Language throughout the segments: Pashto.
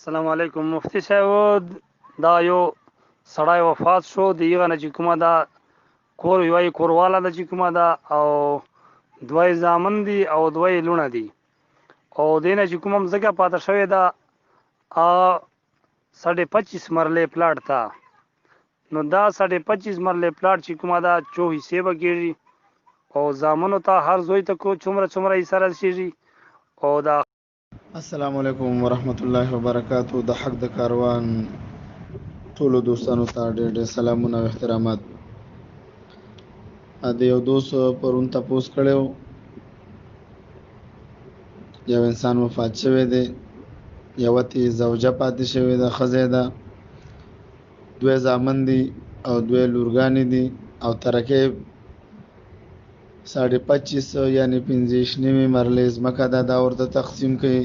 السلام علیکم مفتی صاحب. دا یو سړی وفات شو، د هغه نه چې کومه دا کور یوه کورواله ده چې کومه ده، او دوه زامن دي او دوه لوڼه دي، او دې نه چې کومه مځکه پاته شوې ده 25.5 مرلې پلاټ ته. نو دا 25.5 مرلې پلاټ چې کومه ده 4 حصې به کېږي، او زامنو ته هر زوی ته کو څومره حصه رسېږي. او دا السلام علیکم ورحمت الله وبرکاتہ. د حق د کاروان ټولو دوستانو ته ډېر ډېر سلامونه او احترامات. د یو دوست پرون تپوس کړو، یو انسان وفات شوی دی، یوه تی زوجہ پاتې شوې ده، ښځه ده، دوه زامن دي او دوه لورگانی دي، او ترکہ 25.5 یعنی 15 مرلې زمکه ده. دا ورته تقسیم کوي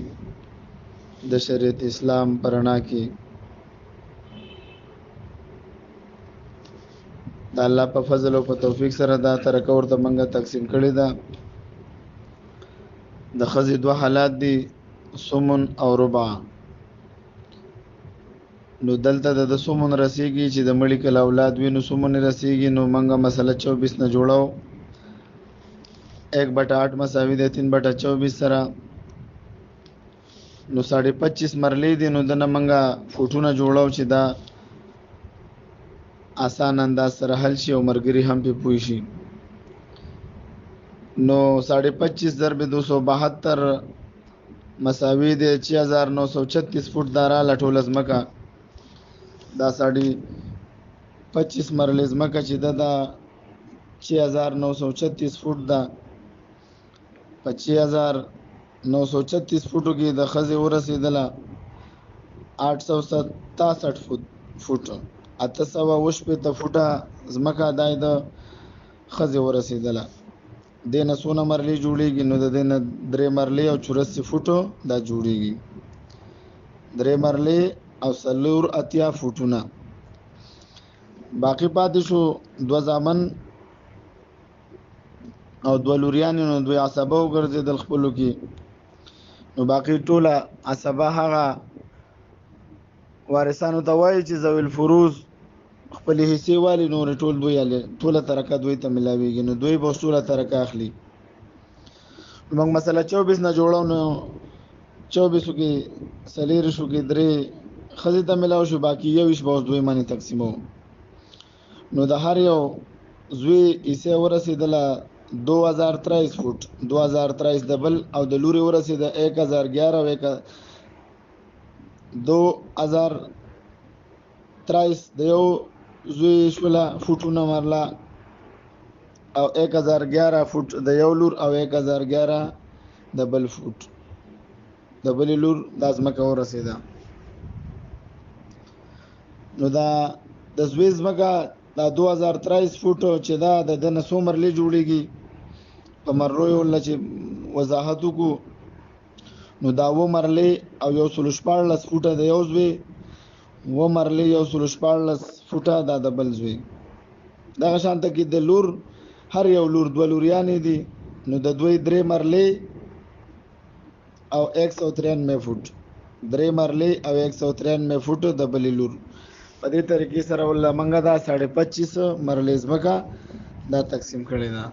د شریعت اسلام پرنا کې. د الله په فضل او په توفیق سره دا ترکه ورته منګه تقسیم کړي ده. د ښځې دوه حالات دي، سمن او ربع. نو دلته د سمن رسیږي چې د مړي کله اولاد وي نو سمن رسیږي. نو منګه مسله 24 نه جوړاو، 1/8 مساوي ده 3/24 سره. نو 25.5 مرلې دي. نو دنه منګه فوټونه جوړاو چې دا آسان انداز سره حل شي او مرګري هم په پوي شي. نو 25.5 ضرب 272 مساوي ده 6936 فوټ دارا لټول زمکه. دا 25.5 مرلې زمکه چې دا 6936 فوټ ده. په 6936 فوټو کې د ښځې ورسېدله 867 فوټ، 880 فوټه زمکه دای د ښځې ورسېدله. دې نه څونه مرلې جوړېږي؟ نو د دې نه 3 مرلې او 84 فوټو دا جوړېږي. 3 مرلې او 4 فوټونه. باقي پاتې شو 2 زامن او 2 لوریانې. نو 2 عصبه وګرځېدل خپلو کې. نو باقي ټوله عصبه هغه وارثانو ته وایي چې ذوی الفروض خپلې حصې والي، نور ټول دوی ټوله ترکه دوی ته ملاویږي. نو دوی به ټوله ترکه اخلي. موږ مسله 24 نه جوړو. نو 24 کې 4 کې 3 ښځې ته ملاو شو، باقي 21 به اوس دوی باندې تقسیمو. نو د هر یو زوی حصې ورسېدله 2023 فوټ، 2023 دبل، او د لوري ورسېده 1011 او 2023 د یو زوی شوله فوټونه مرله، او 1011 فوټ د یو لور، او 1011 د بل فوټ د بلې لور دا ځمکه ورسېده. نو دا د زوی ځمکه دا 2023 فوټ چې دا د دنه څو مرلې جوړېږي په مرلو یې ولله چې وضاحت وکړو. نو دا 2 مرلې او 114 فوټه د یو زوی، 2 مرلې 114 فوټه دا د بل زوی. دغه شانته کې د لور هر یو لور 2 لوریانې دي. نو د دوی 3 مرلې او 193 فوټ، 3 مرلې او 193 فوټ د بلې لور. په دې طریقې سره ولله منګه دا 25.5 مرلې ځمکه دا تقسیم کړې ده.